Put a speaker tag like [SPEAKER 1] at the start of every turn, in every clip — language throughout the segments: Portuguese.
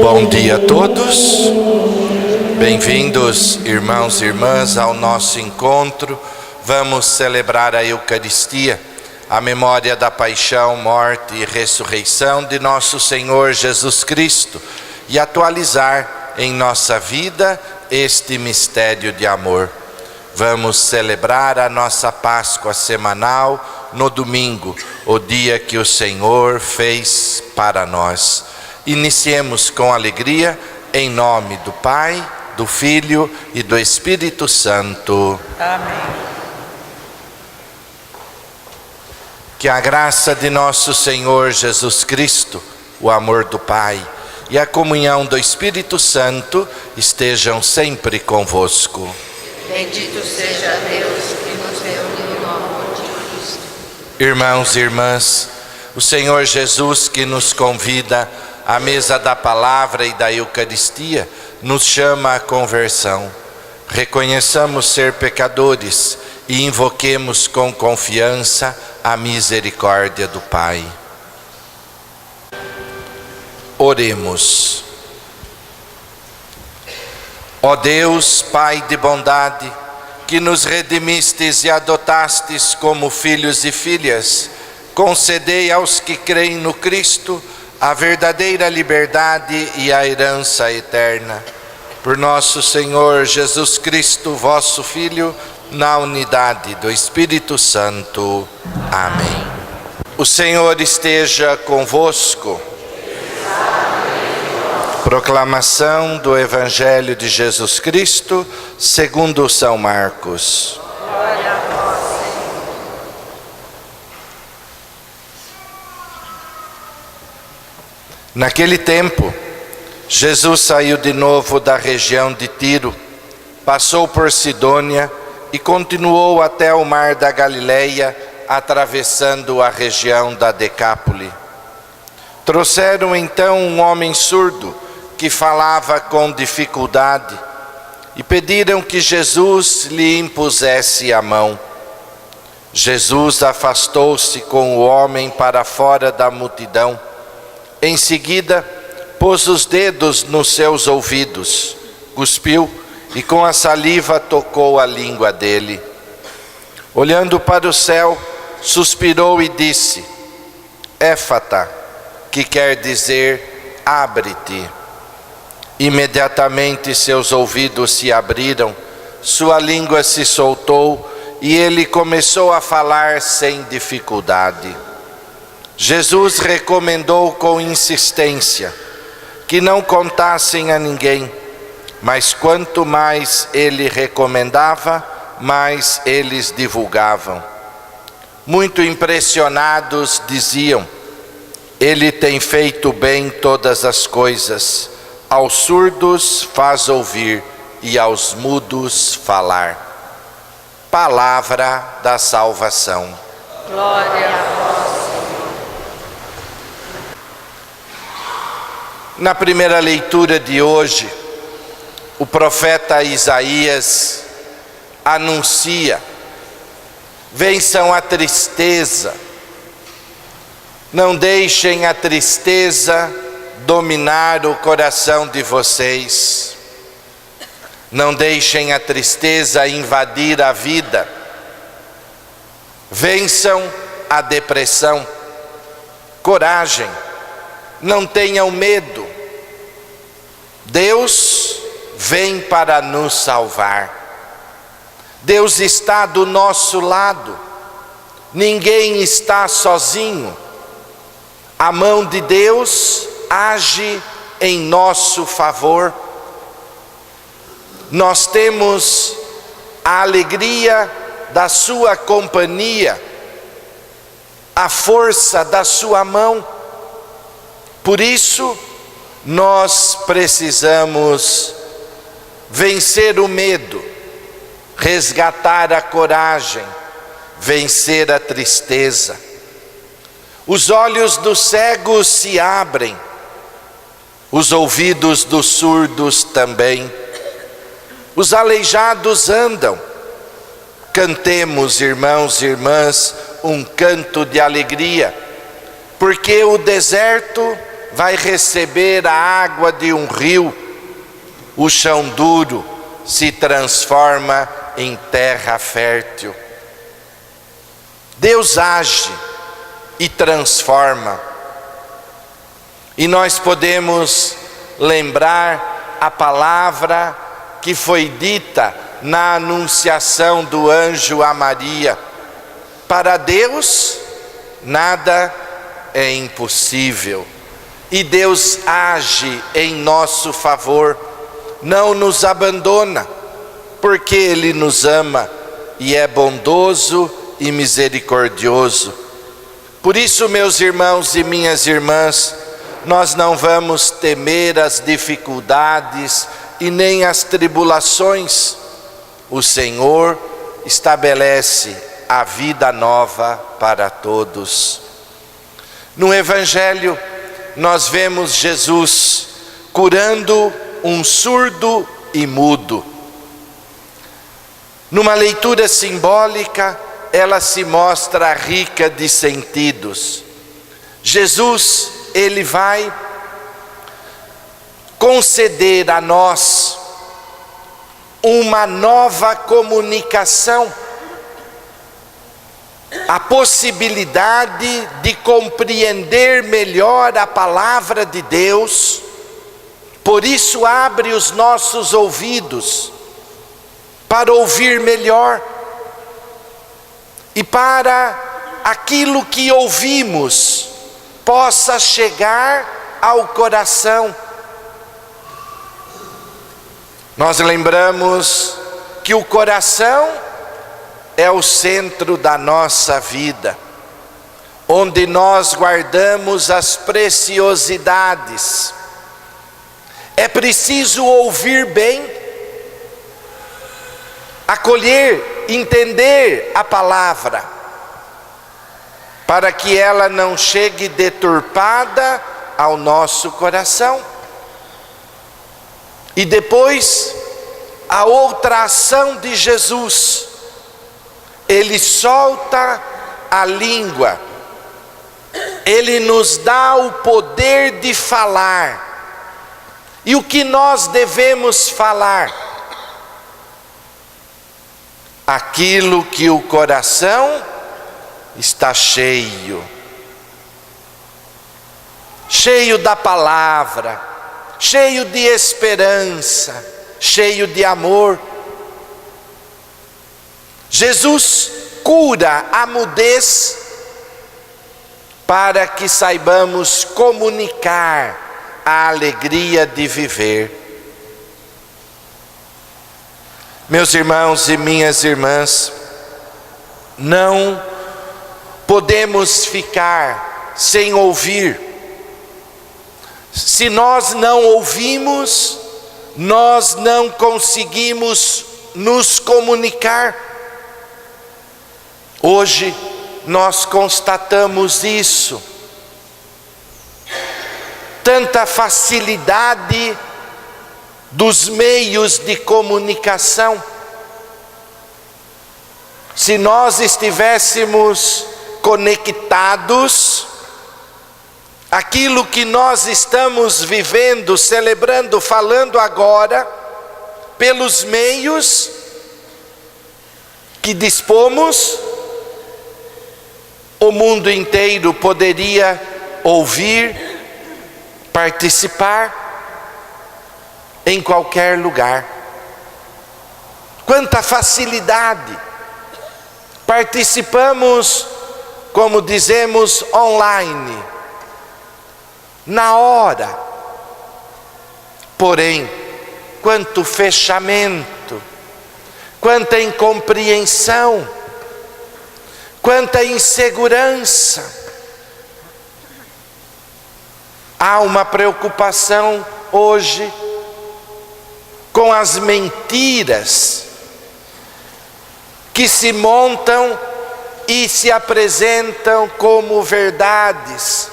[SPEAKER 1] Bom dia a todos, bem-vindos irmãos e irmãs ao nosso encontro. Vamos celebrar a Eucaristia, a memória da paixão, morte e ressurreição de nosso Senhor Jesus Cristo e atualizar em nossa vida este mistério de amor. Vamos celebrar a nossa Páscoa semanal no domingo, o dia que o Senhor fez para nós. Iniciemos com alegria, em nome do Pai, do Filho e do Espírito Santo.
[SPEAKER 2] Amém.
[SPEAKER 1] Que a graça de nosso Senhor Jesus Cristo, o amor do Pai e a comunhão do Espírito Santo estejam sempre convosco.
[SPEAKER 2] Bendito seja Deus que nos reuniu no amor de Cristo.
[SPEAKER 1] Irmãos e irmãs, o Senhor Jesus que nos convida à mesa da palavra e da Eucaristia, nos chama à conversão. Reconheçamos ser pecadores e invoquemos com confiança a misericórdia do Pai. Oremos. Ó Deus, Pai de bondade, que nos redimistes e adotastes como filhos e filhas, concedei aos que creem no Cristo a verdadeira liberdade e a herança eterna. Por nosso Senhor Jesus Cristo, vosso Filho, na unidade do Espírito Santo. Amém. O Senhor esteja convosco. Proclamação do Evangelho de Jesus Cristo, segundo São Marcos.
[SPEAKER 2] Glória a vós, Senhor.
[SPEAKER 1] Naquele tempo, Jesus saiu de novo da região de Tiro, passou por Sidônia e continuou até o mar da Galileia, atravessando a região da Decápole. Trouxeram então um homem surdo que falava com dificuldade e pediram que Jesus lhe impusesse a mão. Jesus afastou-se com o homem para fora da multidão. Em seguida, pôs os dedos nos seus ouvidos, cuspiu e com a saliva tocou a língua dele. Olhando para o céu, suspirou e disse: Éfata, que quer dizer abre-te. Imediatamente seus ouvidos se abriram, sua língua se soltou e ele começou a falar sem dificuldade. Jesus recomendou com insistência que não contassem a ninguém, mas quanto mais ele recomendava, mais eles divulgavam. Muito impressionados diziam: Ele tem feito bem todas as coisas, aos surdos faz ouvir e aos mudos falar. Palavra da salvação.
[SPEAKER 2] Glória a vós, Senhor.
[SPEAKER 1] Na primeira leitura de hoje, o profeta Isaías anuncia: vençam a tristeza, não deixem a tristeza dominar o coração de vocês, não deixem a tristeza invadir a vida, vençam a depressão, coragem, não tenham medo, Deus vem para nos salvar, Deus está do nosso lado, ninguém está sozinho, a mão de Deus age em nosso favor. Nós temos a alegria da sua companhia, a força da sua mão. Por isso, nós precisamos vencer o medo, resgatar a coragem vencer a tristeza. Os olhos dos cegos se abrem, os ouvidos dos surdos também. Os aleijados andam. Cantemos, irmãos e irmãs, um canto de alegria, porque o deserto vai receber a água de um rio, o chão duro se transforma em terra fértil. Deus age e transforma, e nós podemos lembrar a palavra que foi dita na anunciação do anjo a Maria: para Deus nada é impossível. E Deus age em nosso favor, não nos abandona, porque Ele nos ama e é bondoso e misericordioso. Por isso, meus irmãos e minhas irmãs, nós não vamos temer as dificuldades e nem as tribulações. O Senhor estabelece a vida nova para todos. No Evangelho, nós vemos Jesus curando um surdo e mudo. Numa leitura simbólica, ela se mostra rica de sentidos. Jesus, Ele vai conceder a nós uma nova comunicação, a possibilidade de compreender melhor a palavra de Deus. Por isso abre os nossos ouvidos para ouvir melhor, e para aquilo que ouvimos possa chegar ao coração. Nós lembramos que o coração é o centro da nossa vida, onde nós guardamos as preciosidades. É preciso ouvir bem, acolher, entender a palavra, para que ela não chegue deturpada ao nosso coração. E depois, a outra ação de Jesus, Ele solta a língua, Ele nos dá o poder de falar. E o que nós devemos falar? Aquilo que o coração está cheio, cheio da palavra, cheio de esperança, cheio de amor. Jesus cura a mudez para que saibamos comunicar a alegria de viver. Meus irmãos e minhas irmãs, não podemos ficar sem ouvir. Se nós não ouvimos, nós não conseguimos nos comunicar. Hoje nós constatamos isso. Tanta facilidade dos meios de comunicação. Se nós estivéssemos conectados, aquilo que nós estamos vivendo, celebrando, falando agora, pelos meios que dispomos, o mundo inteiro poderia ouvir, participar em qualquer lugar. Quanta facilidade! Participamos, como dizemos, online, na hora. Porém, quanto fechamento, quanta incompreensão, quanta insegurança. Há uma preocupação hoje com as mentiras que se montam e se apresentam como verdades.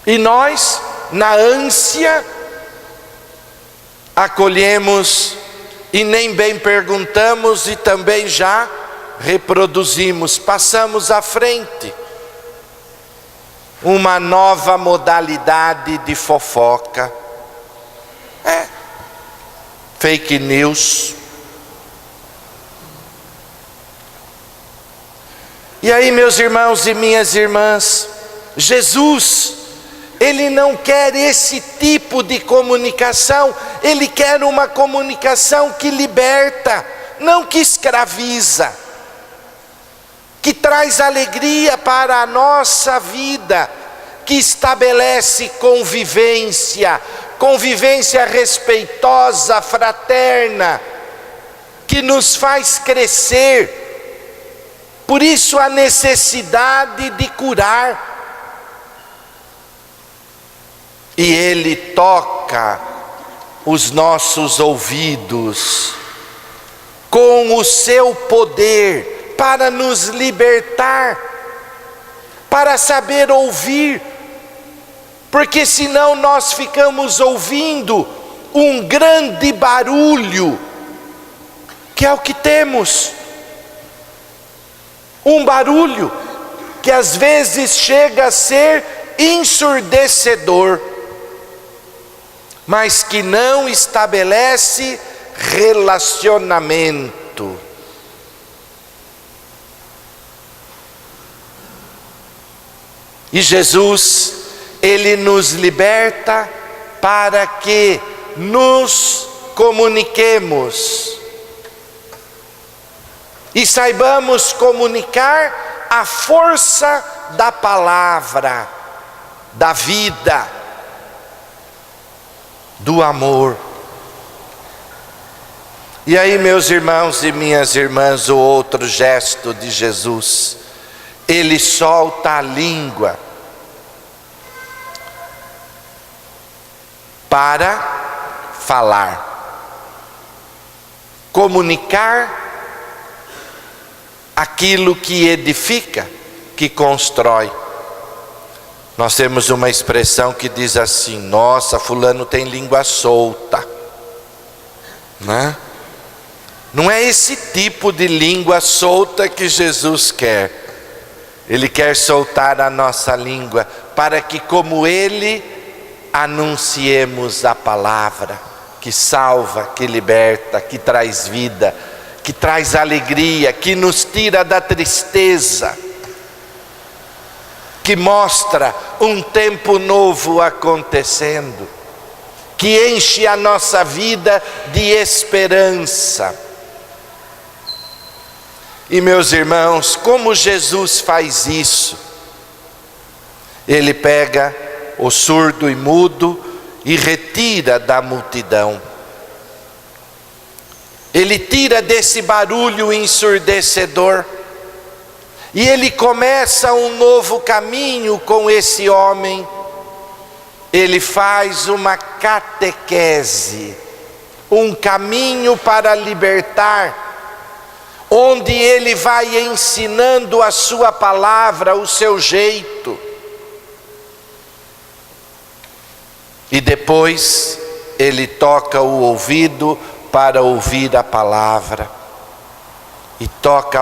[SPEAKER 1] E nós, na ânsia, acolhemos e nem bem perguntamos e também já reproduzimos, passamos à frente. Uma nova modalidade de fofoca. Fake news. E aí, meus irmãos e minhas irmãs, Jesus, Ele não quer esse tipo de comunicação. Ele quer uma comunicação que liberta, não que escraviza, que traz alegria para a nossa vida, que estabelece convivência respeitosa, fraterna, que nos faz crescer. Por isso a necessidade de curar. E Ele toca os nossos ouvidos com o seu poder para nos libertar, para saber ouvir, porque senão nós ficamos ouvindo um grande barulho, que é o que temos. Um barulho que às vezes chega a ser ensurdecedor, mas que não estabelece relacionamento. E Jesus, Ele nos liberta para que nos comuniquemos e saibamos comunicar a força da palavra, da vida, do amor. E aí, meus irmãos e minhas irmãs, o outro gesto de Jesus, Ele solta a língua para falar, comunicar aquilo que edifica, que constrói. Nós temos uma expressão que diz assim: nossa, fulano tem língua solta, né? Não é esse tipo de língua solta que Jesus quer. Ele quer soltar a nossa língua para que, como Ele, anunciemos a palavra que salva, que liberta, que traz vida, que traz alegria, que nos tira da tristeza, que mostra um tempo novo acontecendo, que enche a nossa vida de esperança. E, meus irmãos, como Jesus faz isso? Ele pega o surdo e mudo e retira da multidão. Ele tira desse barulho ensurdecedor e Ele começa um novo caminho com esse homem. Ele faz uma catequese, um caminho para libertar, onde Ele vai ensinando a sua palavra, o seu jeito. E depois Ele toca o ouvido para ouvir a palavra, e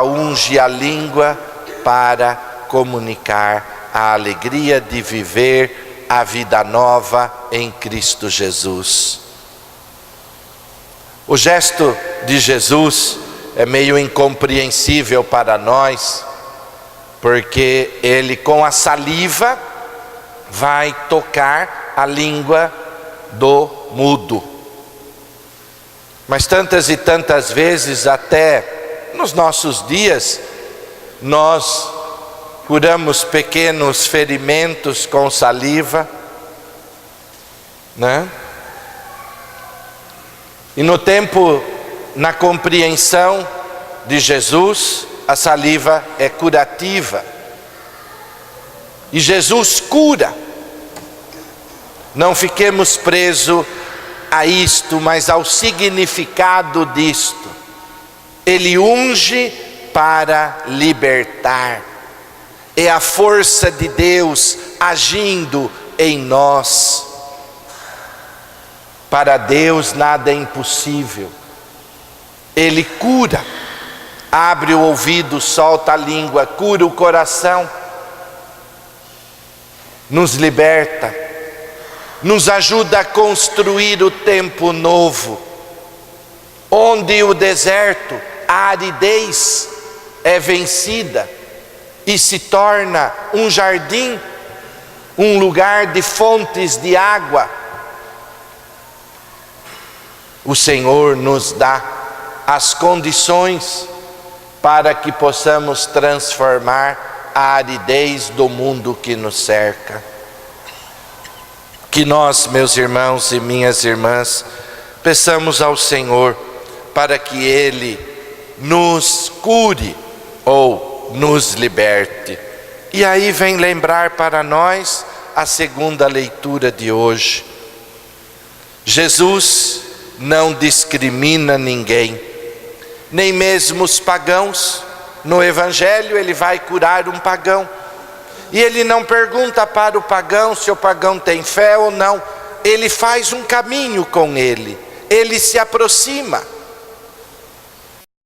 [SPEAKER 1] unge a língua para comunicar a alegria de viver a vida nova em Cristo Jesus. O gesto de Jesus é meio incompreensível para nós, porque Ele com a saliva vai tocar a língua do mudo. Mas tantas e tantas vezes, até nos nossos dias, nós curamos pequenos ferimentos com saliva, né? E no tempo, na compreensão de Jesus, a saliva é curativa. E Jesus cura. Não fiquemos presos a isto, mas ao significado disto. Ele unge para libertar. É a força de Deus agindo em nós. Para Deus nada é impossível. Ele cura, abre o ouvido, solta a língua, cura o coração, nos liberta, nos ajuda a construir o tempo novo, onde o deserto, a aridez é vencida e se torna um jardim, um lugar de fontes de água. O Senhor nos dá as condições para que possamos transformar a aridez do mundo que nos cerca. Que nós, meus irmãos e minhas irmãs, peçamos ao Senhor para que Ele nos cure ou nos liberte. E aí vem lembrar para nós a segunda leitura de hoje. Jesus não discrimina ninguém, nem mesmo os pagãos. No Evangelho ele vai curar um pagão, e ele não pergunta para o pagão se o pagão tem fé ou não. Ele faz um caminho com ele, ele se aproxima.